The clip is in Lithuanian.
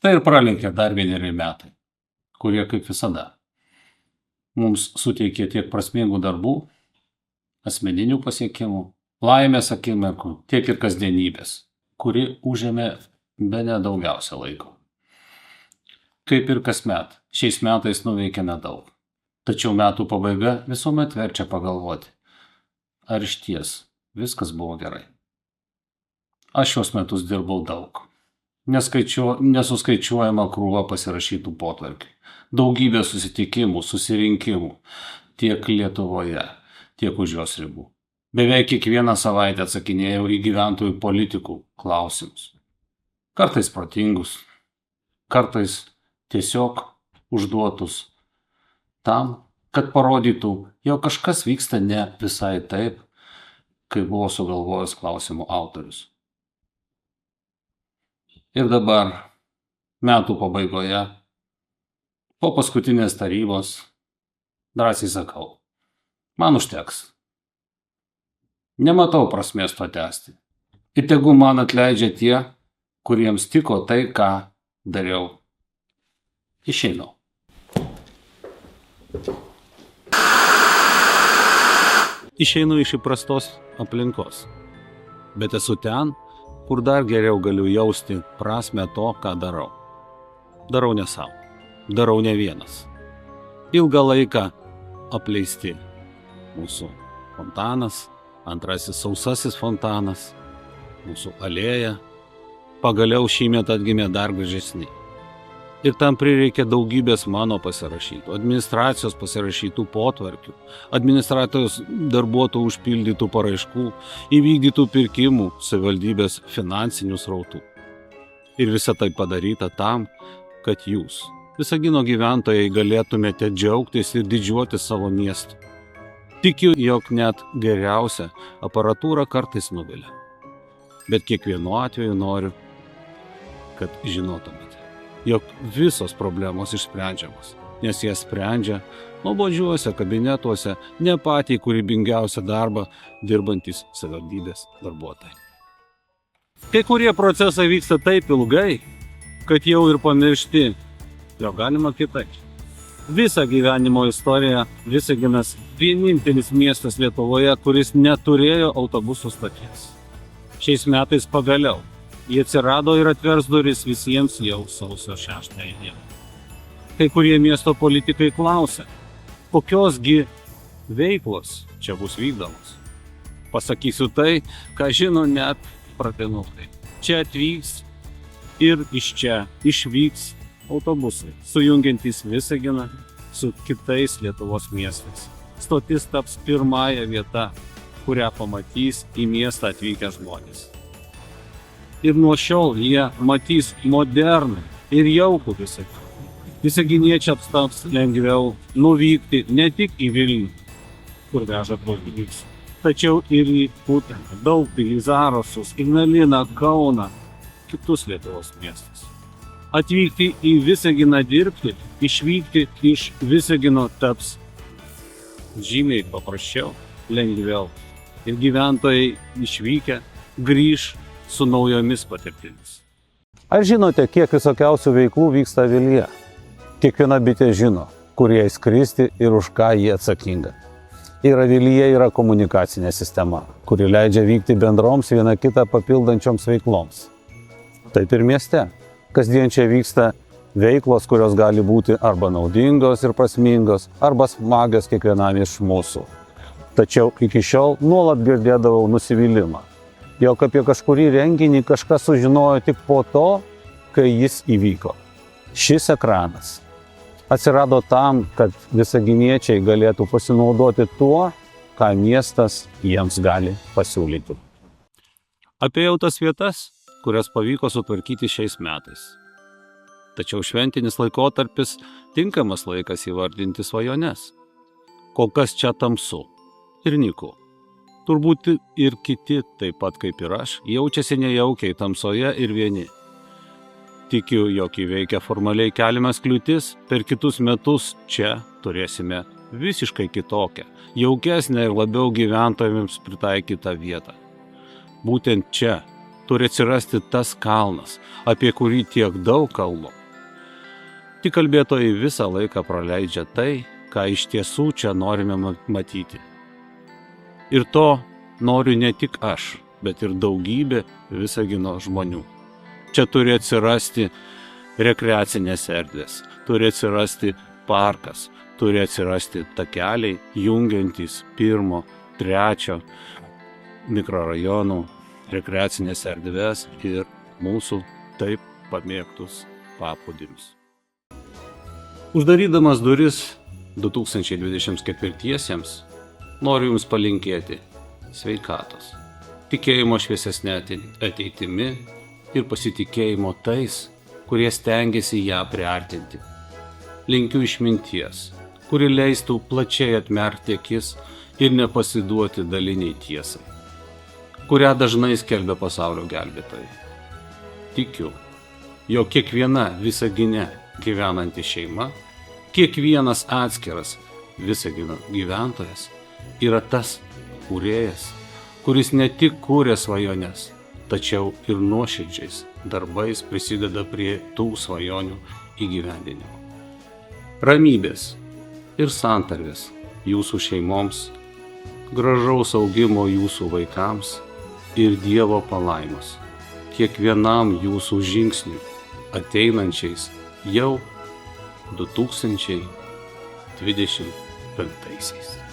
Štai ir pralenkė dar 1 metai, kurie kaip visada mums suteikė tiek prasmingų darbų, asmeninių pasiekimų, laimės akimirkų, tiek ir kasdienybės, kuri užėmė bene daugiausia laiko. Kaip ir kasmet, šiais metais nuveikėme daug. Tačiau metų pabaiga visuomet verčia pagalvoti, ar išties viskas buvo gerai. Aš šios metus dirbau daug. Nesuskaičiuojama krūva pasirašytų potvarkių. Daugybė susitikimų, susirinkimų tiek Lietuvoje, tiek už jos ribų. Beveik kiekvieną savaitę atsakinėjau į gyventojų politikų klausimus. Kartais protingus, kartais tiesiog užduotus tam, kad parodytų, jog kažkas vyksta ne visai taip, kaip buvo sugalvojęs klausimų autorius. Ir dabar, metų pabaigoje, po paskutinės tarybos, drąsiai sakau, man užteks. Nematau prasmės to tęsti. Ir tegu man atleidžia tie, kuriems tiko tai, ką dariau. Išeinu. Išeinu iš įprastos aplinkos, bet esu ten, kur dar geriau galiu jausti prasmę to, ką darau. Darau ne savo, darau ne vienas. Ilgą laiką apleisti mūsų fontanas, antrasis sausasis fontanas, mūsų alėja, pagaliau šįmet atgimė dar gražesni. Ir tam prireikė daugybės mano pasirašytų, administracijos pasirašytų potvarkių, administracijos darbuotojų užpildytų paraiškų, įvykdytų pirkimų, savivaldybės finansinių srautų. Ir visa tai padaryta tam, kad jūs, Visagino gyventojai, galėtumėte džiaugtis ir didžiuotis savo miestu. Tikiu, jog net geriausia aparatūra kartais nuvilia. Bet kiekvienu atveju noriu, kad žinotumėte, jog visos problemos išsprendžiamos, nes jas sprendžia nuobodžiuose kabinetuose ne patį kūrybingiausią darbą dirbantys savivaldybės darbuotojai. Kai kurie procesai vyksta taip ilgai, kad jau ir pamiršti, jo galima kitaip. Visą gyvenimo istoriją Visaginas vienintelis miestas Lietuvoje, kuris neturėjo autobusų stoties. Šiais metais pagaliau jie atsirado ir atvers duris visiems jau sausio 6 dieną. Kai kurie miesto politikai klausia, kokiosgi veiklos čia bus vykdomos. Pasakysiu tai, ką žino net pradinukai. Čia atvyks ir iš čia išvyks autobusai, sujungiantys Visaginą su kitais Lietuvos miestais. Stotis taps pirmąja vieta, kurią pamatys į miestą atvykę žmonės. Ir nuo šiol jie matys modernų ir jaukų Visaginą. Visaginiečiams taps lengviau nuvykti ne tik į Vilnių, kur veža traukiniais, tačiau ir į Uteną, Daugpilį, Zarasus, Ignaliną, Kauną, kitus Lietuvos miestus. Atvykti į Visaginą dirbti, išvykti iš Visagino taps žymiai paprasčiau, lengviau. Ir gyventojai išvykę grįš su naujomis patirtimis. Ar žinote, kiek visokiausių veiklų vyksta avilyje? Kiekviena bitė žino, kur jai skristi ir už ką ji atsakinga. Ir avilyje yra komunikacinė sistema, kuri leidžia vykti bendroms viena kitą papildančioms veikloms. Taip ir mieste. Kasdien čia vyksta veiklos, kurios gali būti arba naudingos ir prasmingos, arba smagios kiekvienam iš mūsų. Tačiau iki šiol nuolat girdėdavau nusivylimą, jog apie kažkurį renginį kažkas sužinojo tik po to, kai jis įvyko. Šis ekranas atsirado tam, kad visaginiečiai galėtų pasinaudoti tuo, ką miestas jiems gali pasiūlyti. Apėjau tas vietas, kurias pavyko sutvarkyti šiais metais. Tačiau šventinis laikotarpis tinkamas laikas įvardinti svajones. Kol kas čia tamsu ir nyku. Turbūt ir kiti, taip pat kaip ir aš, jaučiasi nejaukiai tamsoje ir vieni. Tikiu, jog įveikę formaliai keliamas kliūtis, per kitus metus čia turėsime visiškai kitokią, jaukesnę ir labiau gyventojams pritaikytą vietą. Būtent čia turi atsirasti tas kalnas, apie kurį tiek daug kalbu. Tik kalbėtojai visą laiką praleidžia tai, ką iš tiesų čia norime matyti. Ir to noriu ne tik aš, bet ir daugybė Visagino žmonių. Čia turi atsirasti rekreacinės erdvės, turi atsirasti parkas, turi atsirasti takeliai jungiantys 1, 3 mikrorajonų rekreacinės erdvės ir mūsų taip pamėgtus paplūdimius. Uždarydamas duris 2024-iesiems, noriu Jums palinkėti sveikatos, tikėjimo šviesesnė ateitimi ir pasitikėjimo tais, kurie stengiasi ją priartinti. Linkiu išminties, kuri leistų plačiai atmerkti akis ir nepasiduoti daliniai tiesai, kurią dažnai skelbia pasaulio gelbėtojai. Tikiu, jog kiekviena Visagine gyvenanti šeima, kiekvienas atskiras Visagino gyventojas yra tas kūrėjas, kuris ne tik kūrė svajones, tačiau ir nuoširdžiais darbais prisideda prie tų svajonių įgyvendinimo. Ramybės ir santarvės jūsų šeimoms, gražaus augimo jūsų vaikams ir Dievo palaimos kiekvienam jūsų žingsniui ateinančiais jau 2025.